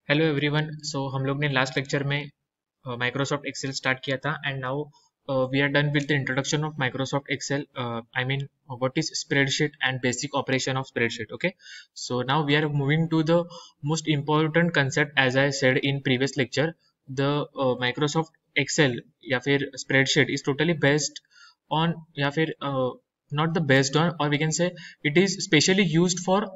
Hello everyone. सो हम लोग ने लास्ट लेक्चर में माइक्रोसॉफ्ट एक्सेल स्टार्ट किया था and now we are done with the introduction of Microsoft Excel. I mean what is spreadsheet and basic operation of spreadsheet. Okay, so now we are moving to the most important concept as I said in previous lecture. The Microsoft Excel या फिर spreadsheet is totally based on या फिर not the based on और we can से it is specially used for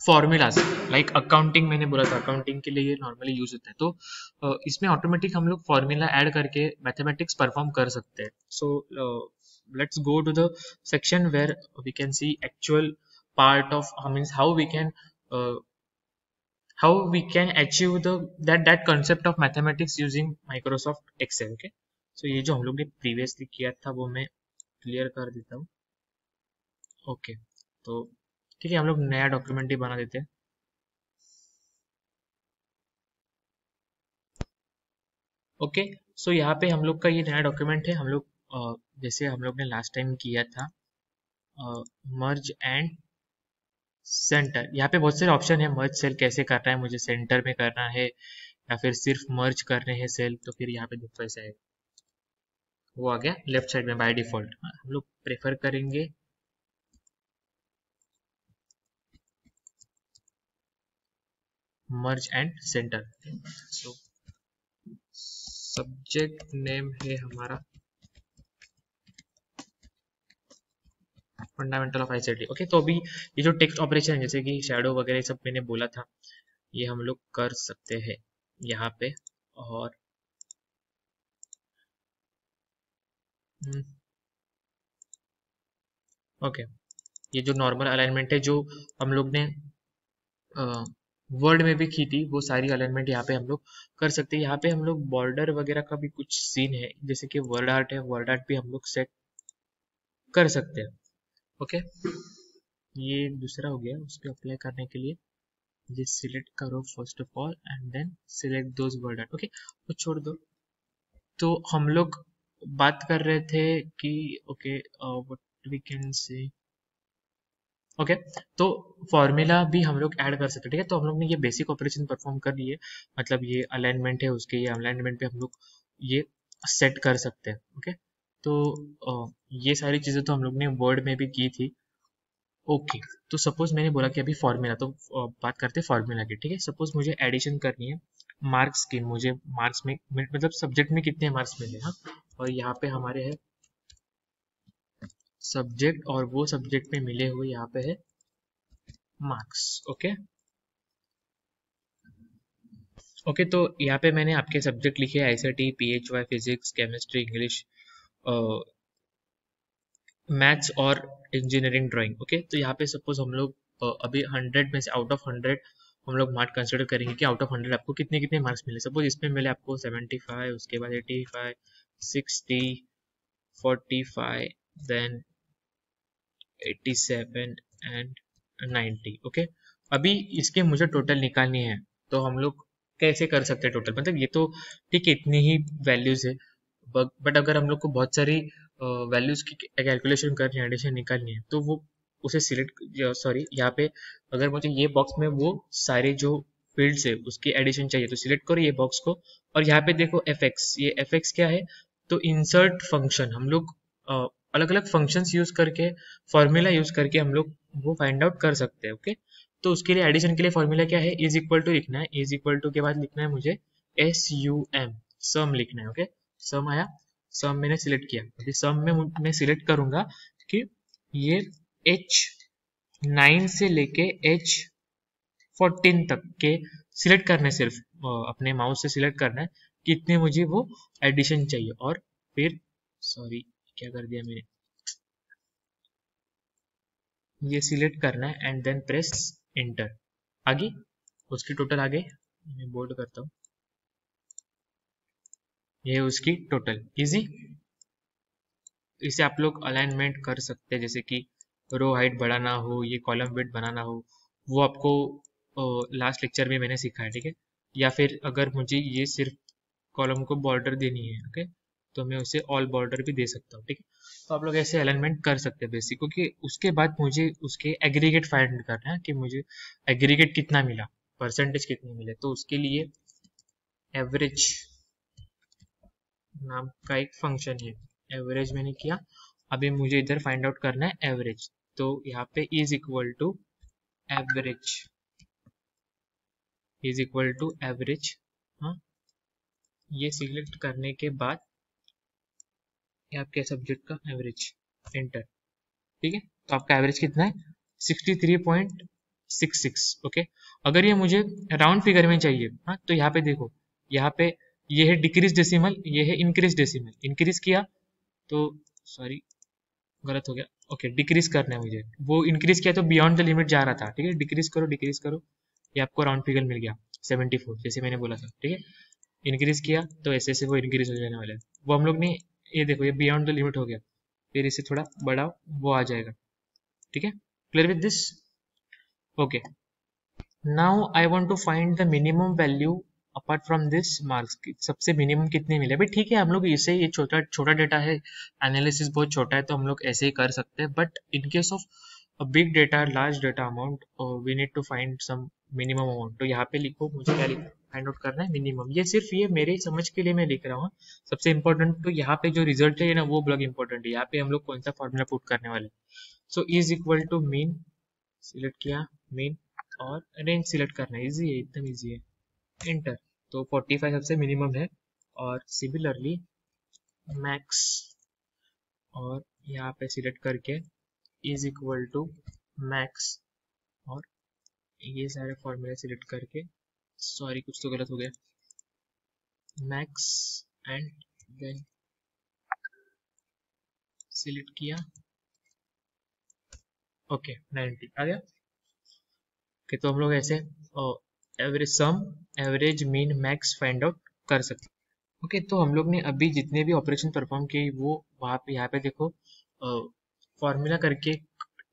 formulas like accounting. मैंने बोला था accounting के लिए ये नॉर्मली यूज होता है, तो इसमें ऑटोमेटिक हम लोग फॉर्मूला ऐड करके मैथमेटिक्स परफॉर्म कर सकते हैं। So let's go to the section where we can see actual part of means how we can achieve the that concept of mathematics using Microsoft Excel. Okay, so ये जो हम लोग ने previously किया था वो मैं क्लियर कर देता हूँ। ओके, तो ठीक है, हम लोग नया डॉक्यूमेंट ही बना देते हैं। ओके, सो यहाँ पे हम लोग का ये नया डॉक्यूमेंट है। हम लोग जैसे हम लोग ने लास्ट टाइम किया था मर्ज एंड सेंटर। यहाँ पे बहुत सारे ऑप्शन है। मर्ज सेल कैसे करना है, मुझे सेंटर में करना है या फिर सिर्फ मर्ज करने हैं सेल, तो फिर यहाँ पे देखो ऐसा है, वो आ गया लेफ्ट साइड में बाय डिफॉल्ट। हम लोग प्रेफर करेंगे मर्ज and centre. So subject name है हमारा फंडामेंटल ऑफ आईसीटी। ओके, तो अभी ये जो टेक्स्ट ऑपरेशन है जैसे कि शैडो वगैरह सब मैंने बोला था, ये हम लोग कर सकते हैं यहाँ पे। और ओके, ये जो नॉर्मल अलाइनमेंट है जो हम लोग ने वर्ड में भी की थी, वो सारी अलाइनमेंट यहाँ पे हम लोग कर सकते हैं। यहाँ पे हम लोग बॉर्डर वगैरह का भी कुछ सीन है, जैसे कि वर्ड आर्ट है, वर्ड आर्ट भी हम लोग सेट कर सकते हैं। ओके, ये दूसरा हो गया। उस पर अप्लाई करने के लिए ये सिलेक्ट करो first of all and then select those word art. Okay, वो छोड़ दो। तो हम लोग बात कर रहे थे कि okay what we can say okay, तो फॉर्मूला भी हम लोग ऐड कर सकते हैं। ठीक है, तो हम लोग ने ये बेसिक ऑपरेशन परफॉर्म कर लिए, मतलब ये अलाइनमेंट है उसके, ये अलाइनमेंट पे हम लोग ये सेट कर सकते हैं। ओके, तो ये सारी चीजें तो हम लोग ने वर्ड में भी की थी। ओके, तो सपोज मैंने बोला कि अभी फॉर्मूला, तो बात करते हैं फॉर्मूला की। ठीक है, सपोज मुझे एडिशन करनी है मार्क्स की, मुझे मार्क्स में मतलब सब्जेक्ट में कितने मार्क्स मिले। हाँ, और यहाँ पे हमारे है सब्जेक्ट और वो सब्जेक्ट में मिले हुए यहाँ पे है मार्क्स। ओके ओके, तो यहाँ पे मैंने आपके सब्जेक्ट लिखे ICT, PHY, physics, chemistry, English, maths और इंजीनियरिंग ड्राइंग। ओके, तो यहाँ पे सपोज हम लोग अभी 100 में से आउट ऑफ 100 हम लोग मार्क कंसिडर करेंगे कि आउट ऑफ 100 आपको कितने कितने मार्क्स मिले। सपोज इसमें मिले आपको 75, उसके बाद 85, 60, 45, देन 87 एंड 90। ओके, अभी इसके मुझे टोटल निकालनी है, तो हम लोग कैसे कर सकते हैं टोटल, मतलब ये तो ठीक है इतनी ही वैल्यूज है, बट अगर हम लोग को बहुत सारी वैल्यूज की कैलकुलेशन करनी है, एडिशन निकालनी है, तो वो उसे सिलेक्ट, सॉरी यहाँ पे अगर मुझे ये बॉक्स में वो सारे जो फील्ड्स है उसकी एडिशन चाहिए तो सिलेक्ट करो ये बॉक्स को, और यहाँ पे देखो fx, ये fx क्या है, तो इंसर्ट फंक्शन। हम लोग अलग अलग फंक्शंस यूज करके, फॉर्मूला यूज करके हम लोग वो फाइंड आउट कर सकते हैं। ओके, तो उसके लिए एडिशन के लिए फॉर्मूला क्या है, इज इक्वल टू लिखना है, इज इक्वल टू के बाद लिखना है मुझे sum, सम लिखना है। ओके, सम आया, सम मैंने सिलेक्ट किया। अभी सम में मैं सिलेक्ट करूंगा कि ये H9 से लेके H14 तक के सिलेक्ट करना है, सिर्फ अपने माउस से सिलेक्ट करना है कितने मुझे वो एडिशन चाहिए, और फिर सॉरी क्या कर दिया मैंने, ये सिलेक्ट करना है एंड देन प्रेस एंटर। आगे उसकी टोटल आ गई, मैं बोल्ड करता हूँ, ये उसकी टोटल। इजी, इसे आप लोग अलाइनमेंट कर सकते हैं, जैसे कि रो हाइट बढ़ाना हो, ये कॉलम विड्थ बनाना हो, वो आपको लास्ट लेक्चर में मैंने सिखाया। ठीक है, या फिर अगर मुझे ये सिर्फ कॉलम को बॉर्डर देनी है, ओके, तो मैं उसे ऑल बॉर्डर भी दे सकता हूँ। ठीक है, तो आप लोग ऐसे अलाइनमेंट कर सकते हैं बेसिक, क्योंकि उसके बाद मुझे उसके एग्रीगेट फाइंड करना है कि मुझे एग्रीगेट कितना मिला परसेंटेज कितने मिले, तो उसके लिए एवरेज नाम का एक फंक्शन है। एवरेज मैंने किया, अभी मुझे इधर फाइंड आउट करना है एवरेज, तो यहाँ पे is equal to average, is equal to average. हाँ, ये सिलेक्ट करने के बाद ये आपके सब्जेक्ट का एवरेज, एंटर। ठीक है, तो आपका एवरेज कितना है 63.66। ओके, अगर ये मुझे राउंड फिगर में चाहिए, हाँ, तो यहाँ पे देखो, यहाँ पे ये है डिक्रीज डेसिमल, ये है इंक्रीज डेसिमल। इंक्रीज किया तो सॉरी गलत हो गया, ओके, डिक्रीज करना है मुझे, वो इंक्रीज किया तो बियॉन्ड द लिमिट जा रहा था। ठीक है, डिक्रीज करो, ये आपको राउंड फिगर मिल गया 74, जैसे मैंने बोला था। ठीक है, इंक्रीज किया तो ऐसे ऐसे वो इंक्रीज हो जाने वाला है, वो हम लोग ने, ये देखो ये बियॉन्ड द लिमिट हो गया, फिर इसे थोड़ा बढ़ाओ, वो आ जाएगा। ठीक है, clear with this? Okay, now I want to find the minimum value apart from this marks की, सबसे मिनिमम कितने मिले भाई। ठीक है, हम लोग इसे, ये छोटा छोटा डेटा है, एनालिसिस बहुत छोटा है, तो हम लोग ऐसे ही कर सकते हैं, but in case of a big data, large data amount, we need to find some minimum amount. तो यहाँ पे लिखो, मुझे क्या लिखना, फाइंड आउट करना है मिनिमम। ये सिर्फ ये मेरे समझ के लिए मैं लिख रहा हूँ। सबसे इंपॉर्टेंट तो यहाँ पे जो रिजल्ट है ना, वो ब्लॉक इंपॉर्टेंट है। यहाँ पे हम लोग कौन सा फॉर्मूला पुट करने वाले, so is equal to mean, select किया मीन, और रेंज सिलेक्ट करना है, इजी है, एकदम इजी है, एंटर। तो 45 सबसे मिनिमम है, और सिमिलरली मैक्स, और यहाँ पे सिलेक्ट करके इज इक्वल टू मैक्स, और ये सारे फॉर्मूले सिलेक्ट करके, सॉरी कुछ तो गलत हो गया, मैक्स एंड देन सिलेक्ट किया, ओके 90 आ गया। ओके, तो हम लोग ऐसे एवरेज सम, average, mean, max find out कर सकते हैं। ओके, तो हम लोग ने अभी जितने भी ऑपरेशन परफॉर्म किए, वो वहाँ पे, यहाँ पे देखो फॉर्मूला करके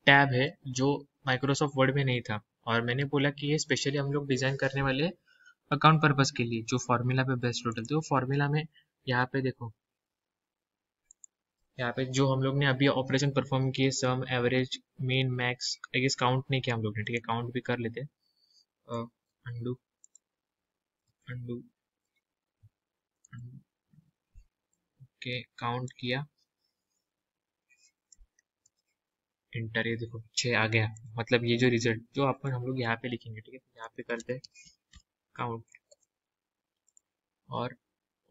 टैब है, जो माइक्रोसॉफ्ट वर्ड में नहीं था, और मैंने बोला कि ये स्पेशली हम लोग डिजाइन करने वाले अकाउंट पर्पस के लिए, जो फॉर्मूला पे बेस्ट होटल थे, वो फॉर्मूला में यहाँ पे देखो, यहाँ पे जो हम लोग ने अभी ऑपरेशन परफॉर्म किए, sum, average, mean, max, I guess count नहीं किया हम लोग ने। ठीक है, काउंट भी कर लेते हैं, अंडू अंडू, ओके, काउंट किया, इंटर, ये देखो 6 आ गया। मतलब ये जो रिजल्ट जो अपन हम लोग यहाँ पे लिखेंगे, ठीक है, तो यहाँ पे करते हैं काउंट, और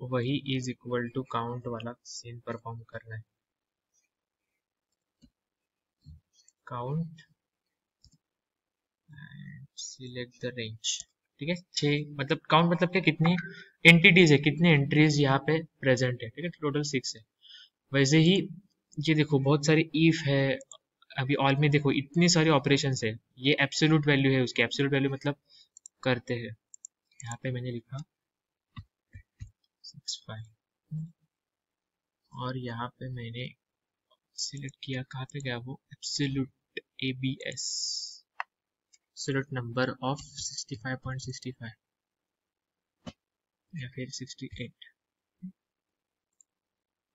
वही इज इक्वल टू काउंट वाला सीन परफॉर्म करना है, count and select the range. ठीक है, 6 मतलब काउंट मतलब क्या, कितनी एंटिटीज है, कितने एंट्रीज यहाँ पे प्रेजेंट है। ठीक है, टोटल 6 है। वैसे ही ये देखो बहुत सारे इफ है, अभी ऑल में देखो इतनी सारी ऑपरेशन है, ये एब्सोल्यूट वैल्यू है उसकी, एब्सोल्यूट वैल्यू मतलब करते हैं, यहाँ पे मैंने लिखा 65, और यहाँ पे मैंने सिलेक्ट किया, कहाँ पे गया वो, absolute ABS, absolute number of 65.65 या फिर 68।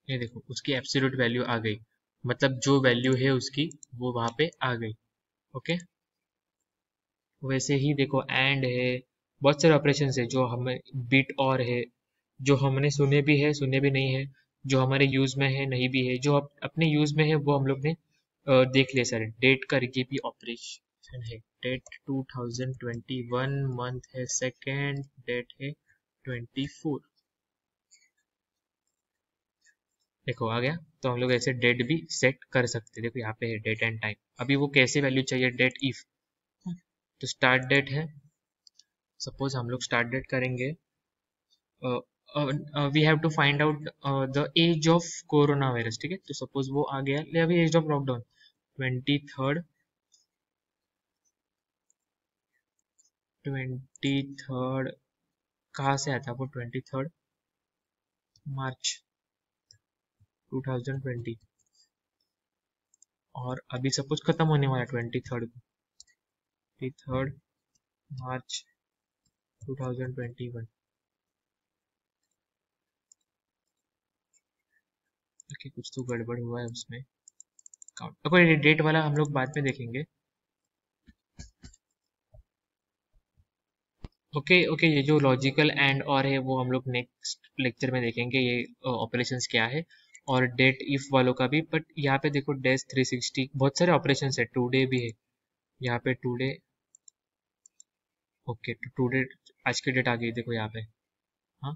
ये देखो उसकी एब्सोल्यूट वैल्यू आ गई, मतलब जो वैल्यू है उसकी वो वहां पे आ गई। ओके, वैसे ही देखो एंड है, बहुत सारे ऑपरेशन है जो हमें, बिट और है, जो हमने सुने भी है, सुने भी नहीं है, जो हमारे यूज में है, नहीं भी है, जो अपने यूज में है वो हम लोग ने देख लिया सारे। डेट करके भी ऑपरेशन है, डेट 2021, मंथ है सेकेंड, डेट है 24, देखो आ गया। तो हम लोग ऐसे डेट भी सेट कर सकते हैं, देखो यहाँ पे है डेट एंड टाइम। अभी वो कैसे वैल्यू चाहिए, डेट इफ, तो स्टार्ट डेट है, सपोज हम लोग स्टार्ट डेट करेंगे, we have to find out the age of corona virus. ठीक है, तो सपोज वो आ गया, ले अभी as of lockdown 23rd, 23rd कहाँ से आता है वो, 23rd मार्च 2020, और अभी सपोज खत्म होने वाला 23rd को, 23rd मार्च 2021। ओके, कुछ तो गड़बड़ हुआ है उसमें, काउंट कोई डेट वाला हम लोग बाद में देखेंगे। ओके ओके, ये जो लॉजिकल एंड और है वो हम लोग नेक्स्ट लेक्चर में देखेंगे, ये ऑपरेशंस क्या है, और डेट इफ वालों का भी। बट यहाँ पे देखो डेज 360 बहुत सारे ऑपरेशंस है, टुडे भी है यहाँ पे, टुडे। ओके, तो टुडे आज की डेट आ गई देखो यहाँ पे। हाँ,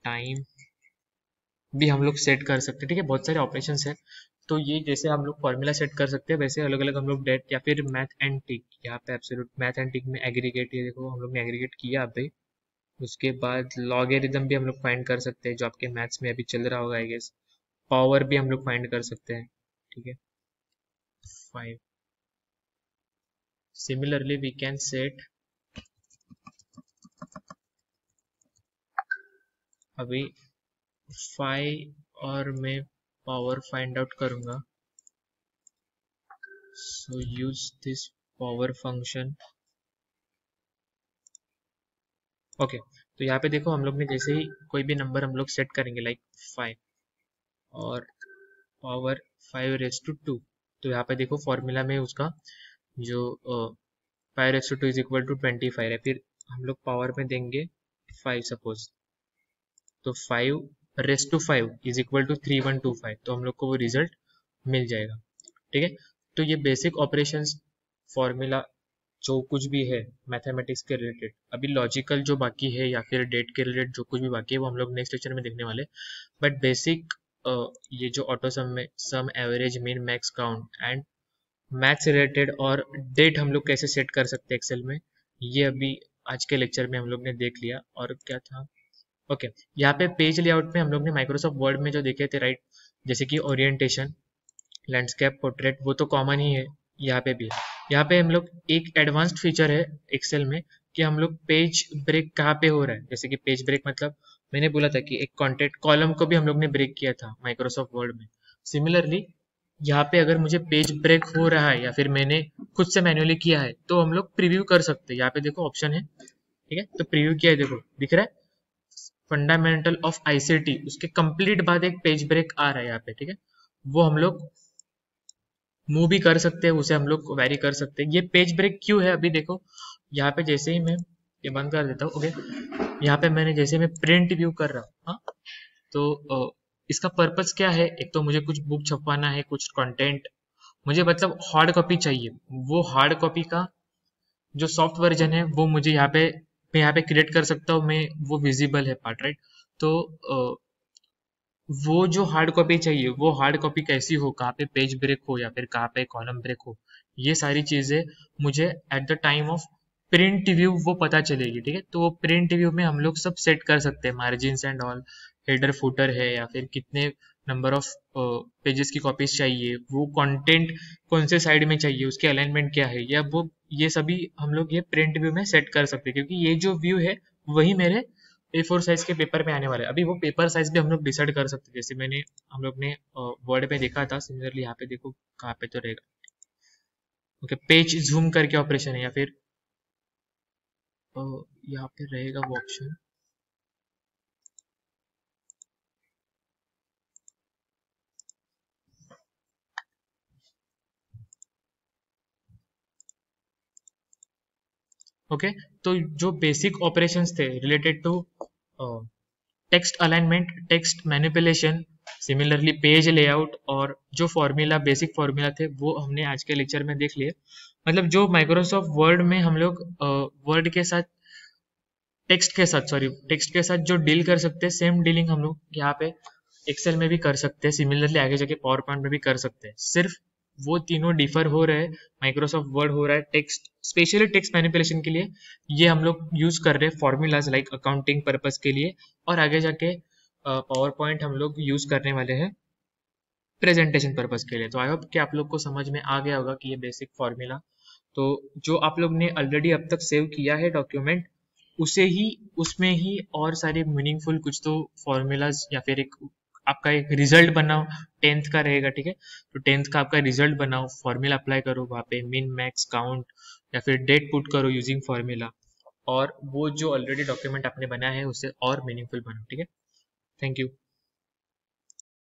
टाइम भी हम लोग सेट कर सकते हैं, ठीक है, बहुत सारे ऑपरेशंस है। तो ये जैसे हम लोग फॉर्मूला सेट कर सकते हैं, वैसे अलग अलग हम लोग डेट या फिर मैथ एंड टिक, यहाँ पे एब्सोल्यूट मैथ एंड टिक में एग्रीगेट, ये देखो हम लोग ने एग्रीगेट किया अभी। उसके बाद लॉगरिदम भी हम लोग फाइंड कर सकते हैं, जो आपके मैथ्स में अभी चल रहा होगा आई गेस। पावर भी हम लोग फाइंड कर सकते हैं, ठीक है, 5। सिमिलरली वी कैन सेट, अभी 5 और मैं पावर फाइंड आउट करूंगा, so use this power function. Okay, तो यहाँ पे देखो हम लोग ने जैसे ही कोई भी नंबर हम लोग सेट करेंगे लाइक 5 और पावर 5 रेज़ टू 2, तो यहाँ पे देखो फॉर्मूला में उसका जो 5 raise to 2 is equal to 25 है, फिर हम लोग पावर में देंगे 5 सपोज, तो 5 raise to 5 is equal to 3125, तो हम लोग को वो रिजल्ट मिल जाएगा, ठीक है। तो ये बेसिक ऑपरेशंस फॉर्मूला जो कुछ भी है मैथमेटिक्स के रिलेटेड, अभी लॉजिकल जो बाकी है या फिर डेट के रिलेटेड जो कुछ भी बाकी है वो हम लोग नेक्स्ट लेक्चर में देखने वाले। बट बेसिक ये जो ऑटो सम में sum, average, mean, max, count and maths related और डेट हम लोग कैसे सेट कर सकते हैं एक्सेल में, ये अभी आज के लेक्चर में हम लोग ने देख लिया। और क्या था, ओके, यहाँ पे पेज लेआउट में हम लोग ने माइक्रोसॉफ्ट वर्ड में जो देखे थे, राइट, जैसे कि ओरिएंटेशन, लैंडस्केप, पोर्ट्रेट, वो तो कॉमन ही है, यहाँ पे भी है। यहाँ पे हम लोग एक एडवांस्ड फीचर है एक्सेल में कि हम लोग पेज ब्रेक कहाँ पे हो रहा है, जैसे कि पेज ब्रेक मतलब मैंने बोला था कि एक कंटेंट कॉलम को भी हम लोग ने ब्रेक किया था माइक्रोसॉफ्ट वर्ड में। सिमिलरली यहाँ पे अगर मुझे पेज ब्रेक हो रहा है या फिर मैंने खुद से मैन्युअली किया है, तो हम लोग प्रीव्यू कर सकते हैं। यहाँ पे देखो ऑप्शन है, ठीक है, तो प्रीव्यू किया है, देखो दिख रहा है, फंडामेंटल ऑफ आईसीटी, उसके कंप्लीट बाद एक पेज ब्रेक आ रहा है यहाँ पे, ठीक है। वो हम लोग मूव भी कर सकते हैं, उसे हम लोग वेरी कर सकते हैं। ये पेज ब्रेक क्यों है, अभी देखो यहाँ पे जैसे ही मैं ये बंद कर देता हूँ, ओके, यहाँ पे मैंने जैसे मैं प्रिंट व्यू कर रहा हूँ, हाँ, तो इसका पर्पस क्या है, एक तो मुझे कुछ बुक छपवाना है, कुछ कंटेंट मुझे मतलब हार्ड कॉपी चाहिए, वो हार्ड कॉपी का जो सॉफ्ट वर्जन है वो मुझे यहाँ पे मैं यहाँ पे क्रिएट कर सकता हूँ, मैं वो विजिबल है पार्ट, राइट। तो वो जो हार्ड कॉपी चाहिए, वो हार्ड कॉपी कैसी हो, कहाँ पे पेज ब्रेक हो या फिर कहाँ पे कॉलम ब्रेक हो, ये सारी चीजें मुझे at the time of print view वो पता चलेगी, ठीक है। तो वो प्रिंट व्यू में हम लोग सब सेट कर सकते हैं, margin and all, header footer है या फिर कितने नंबर ऑफ पेजेस की कॉपीज चाहिए, वो कंटेंट कौन से साइड में चाहिए, उसके अलाइनमेंट क्या है, या वो ये सभी हम लोग ये प्रिंट व्यू में सेट कर सकते हैं, क्योंकि ये जो व्यू है वही मेरे A4 साइज के पेपर में आने वाला है। अभी वो पेपर साइज भी हम लोग डिसाइड कर सकते हैं, जैसे हम लोग ने वर्ड पे देखा था, सिमिलरली यहाँ पे देखो कहाँ पे तो रहेगा, ओके, पेज जूम करके ऑपरेशन है या फिर यहाँ पे रहेगा वो ऑप्शन, ओके। तो जो बेसिक ऑपरेशंस थे related to text alignment, text manipulation, similarly page layout और जो फॉर्मूला बेसिक फॉर्मूला थे वो हमने आज के लेक्चर में देख लिए। मतलब जो माइक्रोसॉफ्ट वर्ड में हम लोग वर्ड के साथ टेक्स्ट के साथ जो डील कर सकते हैं, सेम डीलिंग हम लोग यहाँ पे एक्सेल में भी कर सकते हैं, सिमिलरली आगे जाके पावर पॉइंट में भी कर सकते हैं। सिर्फ वो तीनों डिफर हो रहे हैं, माइक्रोसॉफ्ट वर्ड हो रहा है टेक्स्ट, स्पेशली टेक्स्ट मैनिपुलेशन के लिए ये हम लोग यूज कर रहे हैं फॉर्मूलाज लाइक अकाउंटिंग पर्पज के लिए, और आगे जाके पावर पॉइंट हम लोग यूज करने वाले हैं प्रेजेंटेशन पर्पज के लिए। तो आई होप कि आप लोग को समझ में आ गया होगा कि ये बेसिक फॉर्मूला, तो जो आप लोग ने ऑलरेडी अब तक सेव किया है डॉक्यूमेंट, उसे ही उसमें ही और सारे मीनिंगफुल कुछ तो फॉर्मूलाज या फिर एक आपका एक रिजल्ट बनाओ, 10th का रहेगा, ठीक है, तो 10th का आपका रिजल्ट बनाओ, फॉर्मूला अप्लाई करो वहाँ पे, मिन, मैक्स, काउंट या फिर डेट पुट करो यूजिंग फॉर्मूला, और वो जो ऑलरेडी डॉक्यूमेंट आपने बनाया है उसे और मीनिंगफुल बनाओ, ठीक है। Thank you.